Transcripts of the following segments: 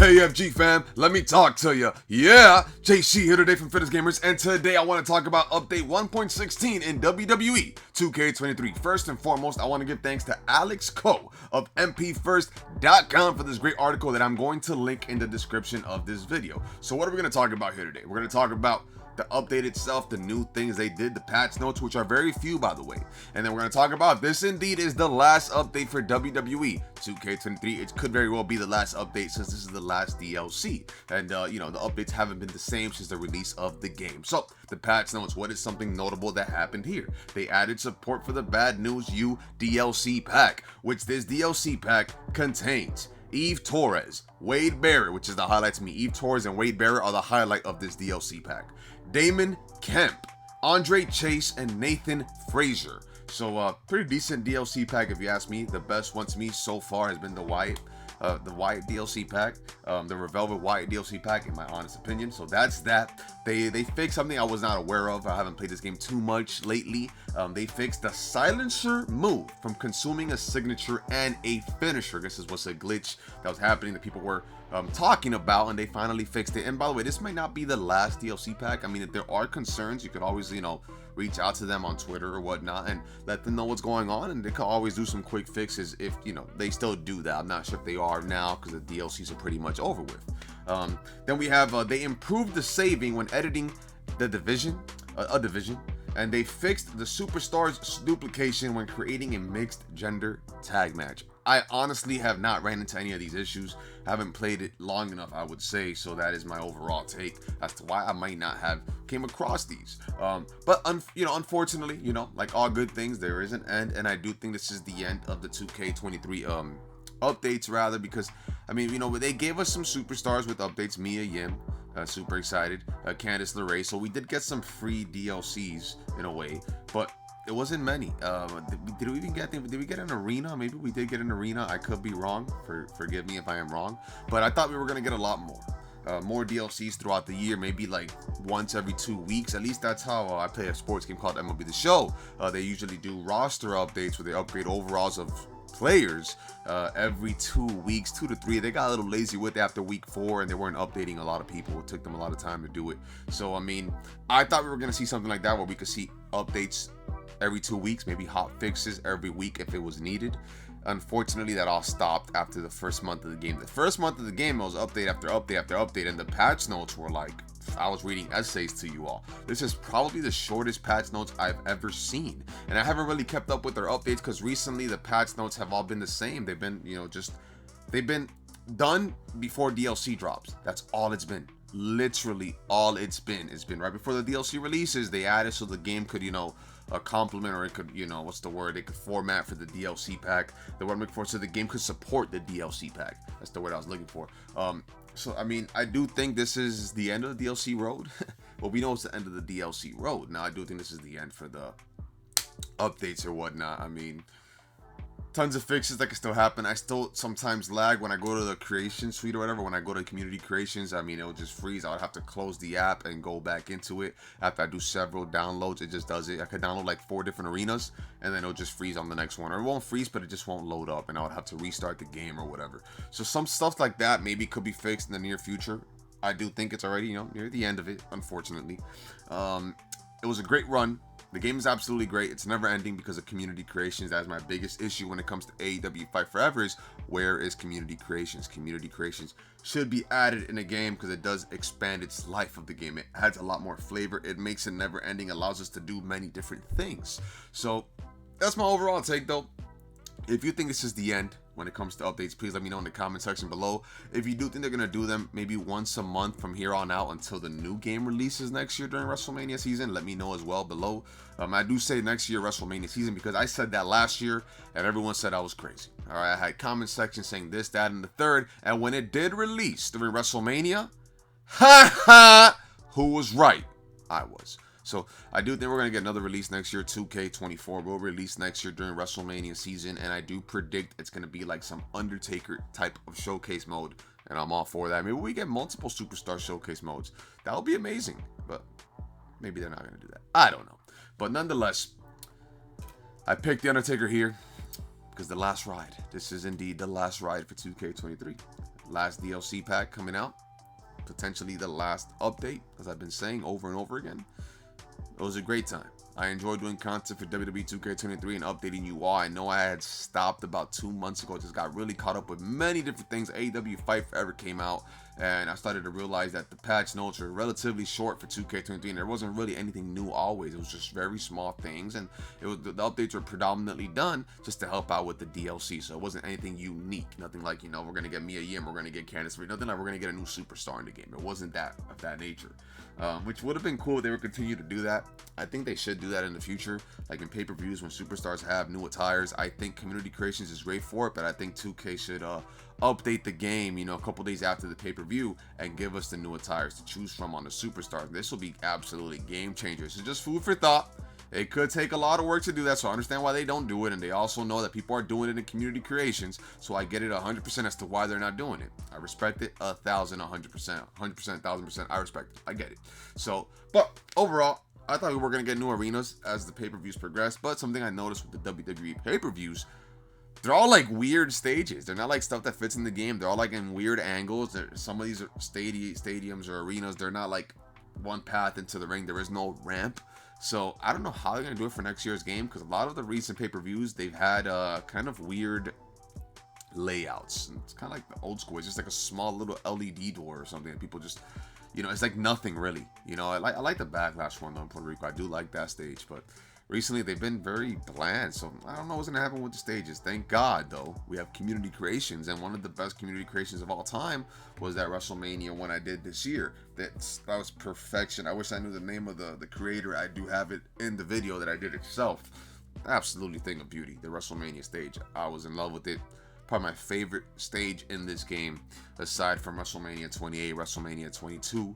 Hey FG fam, let me talk to ya. Yeah, JC here today from Fitness Gamers, and today I want to talk about update 1.16 in WWE 2K23. First and foremost, I want to give thanks to Alex Coe of mpfirst.com for this great article that I'm going to link in the description of this video. So what are we going to talk about here today? We're going to talk about the update itself, the new things they did, the patch notes, which are very few by the way. And then we're going to talk about this indeed is the last update for WWE 2K23. It could very well be the last update since this is the last DLC. And you know, the updates haven't been the same since the release of the game. So the patch notes, what is something notable that happened here? They added support for the Bad News U DLC pack, which this DLC pack contains Eve Torres, Wade Barrett, which is the highlight to me. Eve Torres and Wade Barrett are the highlight of this DLC pack. Damon Kemp, Andre Chase, and Nathan Frazier. So pretty decent DLC pack if you ask me. The best one to me so far has been the Wyatt DLC pack, the Velvet Wyatt DLC pack, in my honest opinion. So that's that. They fixed something I was not aware of. I haven't played this game too much lately. They fixed the silencer move from consuming a signature and a finisher. This is what's a glitch that was happening that people were talking about, and they finally fixed it. And by the way, this might not be the last DLC pack. I mean, if there are concerns, you could always, you know, reach out to them on Twitter or whatnot and let them know what's going on, and they can always do some quick fixes if, you know, they still do that. I'm not sure if they are now because the DLCs are pretty much over with. Then we have they improved the saving when editing the division, and they fixed the superstars duplication when creating a mixed gender tag match. I honestly have not ran into any of these issues. I haven't played it long enough, I would say, so that is my overall take as to why I might not have came across these. But unfortunately, you know, like all good things, there is an end, and I do think this is the end of the 2K23 updates, rather, because I mean, you know, they gave us some superstars with updates. Mia Yim, super excited. Candice LeRae. So we did get some free DLCs in a way, but it wasn't many. Did we even get? Did we get an arena? Maybe we did get an arena. I could be wrong. Forgive me if I am wrong. But I thought we were gonna get a lot more DLCs throughout the year. Maybe like once every 2 weeks. At least that's how I play a sports game called MLB The Show. They usually do roster updates where they upgrade overalls of players every 2 weeks, 2 to 3. They got a little lazy with it after week 4, and they weren't updating a lot of people. It took them a lot of time to do it. So I mean, I thought we were gonna see something like that where we could see updates every 2 weeks, maybe hot fixes every week if it was needed. Unfortunately, that all stopped after the first month of the game. The first month of the game, it was update after update after update, and the patch notes were like, I was reading essays to you all. This is probably the shortest patch notes I've ever seen, and I haven't really kept up with their updates because recently the patch notes have all been the same. They've been, you know, they've been done before DLC drops. That's all it's been. Literally all it's been. It's been right before the DLC releases. They added so the game could, you know, complement, or it could, you know, what's the word? It could format for the DLC pack. The word I'm looking for, so the game could support the DLC pack. That's the word I was looking for. So I mean, I do think this is the end of the DLC road. Well, we know it's the end of the DLC road. Now I do think this is the end for the updates or whatnot. I mean, tons of fixes that can still happen. I still sometimes lag when I go to the creation suite or whatever. When I go to community creations, I mean, it'll just freeze. I would have to close the app and go back into it. After I do several downloads, it just does it. I could download like 4 different arenas, and then it'll just freeze on the next one. Or it won't freeze, but it just won't load up, and I would have to restart the game or whatever. So some stuff like that maybe could be fixed in the near future. I do think it's already, you know, near the end of it, unfortunately. It was a great run. The game is absolutely great. It's never ending because of community creations. That is my biggest issue when it comes to AEW Fight Forever, is where is community creations? Community creations should be added in a game because it does expand its life of the game. It adds a lot more flavor. It makes it never ending, allows us to do many different things. So that's my overall take though. If you think this is the end when it comes to updates, please let me know in the comment section below. If you do think they're going to do them maybe once a month from here on out until the new game releases next year during WrestleMania season, let me know as well below. I do say next year WrestleMania season because I said that last year and everyone said I was crazy. All right, I had comment section saying this, that, and the third, and when it did release during WrestleMania, who was right? I was. So I do think we're going to get another release next year. 2K24 will release next year during WrestleMania season, and I do predict it's going to be like some Undertaker type of showcase mode, and I'm all for that. Maybe we get multiple superstar showcase modes. That would be amazing, but maybe they're not going to do that. I don't know. But nonetheless, I picked the Undertaker here because the last ride. This is indeed the last ride for 2K23. last DLC pack coming out, potentially the last update, as I've been saying over and over again. It was a great time. I enjoyed doing content for WWE 2K23 and updating you all. I know I had stopped about 2 months ago. Just got really caught up with many different things. AEW Fight Forever came out, and I started to realize that the patch notes are relatively short for 2K23, and there wasn't really anything new always. It was just very small things, and the updates were predominantly done just to help out with the DLC. So it wasn't anything unique. Nothing like, we're going to get Mia Yim, we're going to get Candice LeRae. Nothing like we're going to get a new superstar in the game. It wasn't that of that nature. Which would have been cool if they would continue to do that. I think they should do that in the future, like in pay-per-views when superstars have new attires. I think community creations is great for it, but I think 2K should update the game, a couple days after the pay-per-view and give us the new attires to choose from on the superstars. This will be absolutely game changer. So just food for thought. It could take a lot of work to do that, so I understand why they don't do it, and they also know that people are doing it in community creations, so I get it 100% as to why they're not doing it. I respect it 1,000, 100%, 100%, 1,000%. I respect it. I get it. So, but overall, I thought we were going to get new arenas as the pay-per-views progress, but something I noticed with the WWE pay-per-views, they're all like weird stages. They're not like stuff that fits in the game. They're all like in weird angles. Some of these stadiums or arenas, they're not like one path into the ring. There is no ramp. So I don't know how they're going to do it for next year's game, because a lot of the recent pay-per-views, they've had kind of weird layouts. It's kind of like the old school. It's just like a small little LED door or something, and people just, it's like nothing really. I like the Backlash one though in Puerto Rico. I do like that stage, but recently they've been very bland, so I don't know what's going to happen with the stages. Thank God, though, we have community creations, and one of the best community creations of all time was that WrestleMania one I did this year. That was perfection. I wish I knew the name of the creator. I do have it in the video that I did itself. Absolutely thing of beauty, the WrestleMania stage. I was in love with it. Probably my favorite stage in this game, aside from WrestleMania 28, WrestleMania 22.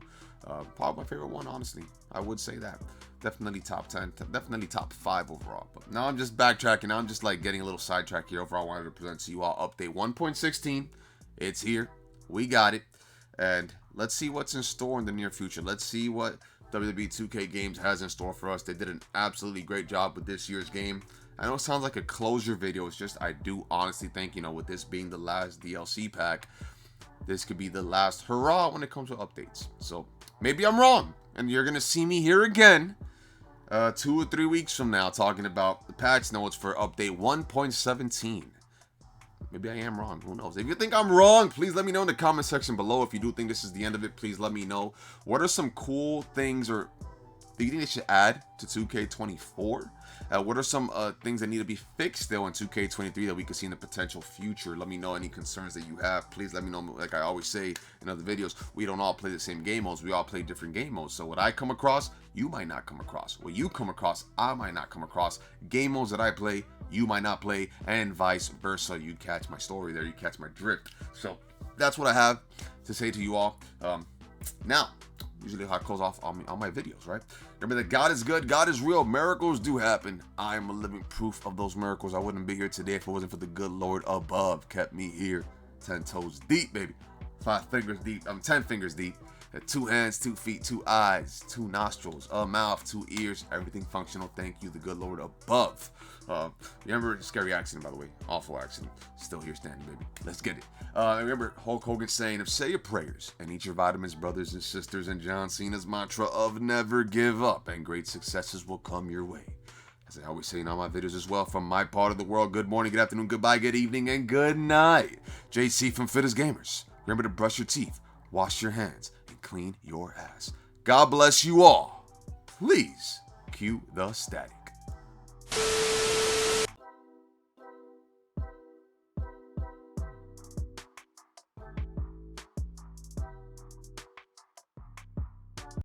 Probably my favorite one, honestly. I would say that. Definitely top 10, definitely top 5 overall. But now I'm just backtracking. Now I'm just like getting a little sidetracked here. Overall, I wanted to present to you all update 1.16. It's here. We got it. And let's see what's in store in the near future. Let's see what WWE 2K Games has in store for us. They did an absolutely great job with this year's game. I know it sounds like a closure video. It's just I do honestly think, with this being the last DLC pack, this could be the last hurrah when it comes to updates. So maybe I'm wrong, and you're going to see me here again 2 or 3 weeks from now talking about the patch notes for update 1.17. Maybe I am wrong. Who knows? If you think I'm wrong, please let me know in the comment section below. If you do think this is the end of it, please let me know. What are some cool things or do you think they should add to 2K24? What are some things that need to be fixed still in 2K23 that we could see in the potential future? Let me know any concerns that you have. Please let me know. Like I always say in other videos, we don't all play the same game modes. We all play different game modes. So what I come across, you might not come across. What you come across, I might not come across. Game modes that I play, you might not play, and vice versa. You catch my story there. You catch my drift. So that's what I have to say to you all. Now, usually how I close off on my videos, right? Remember that God is good, God is real, miracles do happen. I am a living proof of those miracles. I wouldn't be here today if it wasn't for the good Lord above. Kept me here, 10 toes deep, baby. 5 fingers deep, 10 fingers deep. 2 hands, 2 feet, 2 eyes, 2 nostrils, a mouth, 2 ears, everything functional. Thank you, the good Lord above. Remember, scary accident, by the way, awful accident. Still here standing, baby. Let's get it. Remember Hulk Hogan saying, say your prayers and eat your vitamins, brothers and sisters, and John Cena's mantra of never give up, and great successes will come your way. As I always say in all my videos as well, from my part of the world, good morning, good afternoon, goodbye, good evening, and good night. JC from Fit as Gamers. Remember to brush your teeth, wash your hands, and clean your ass. God bless you all. Please cue the static.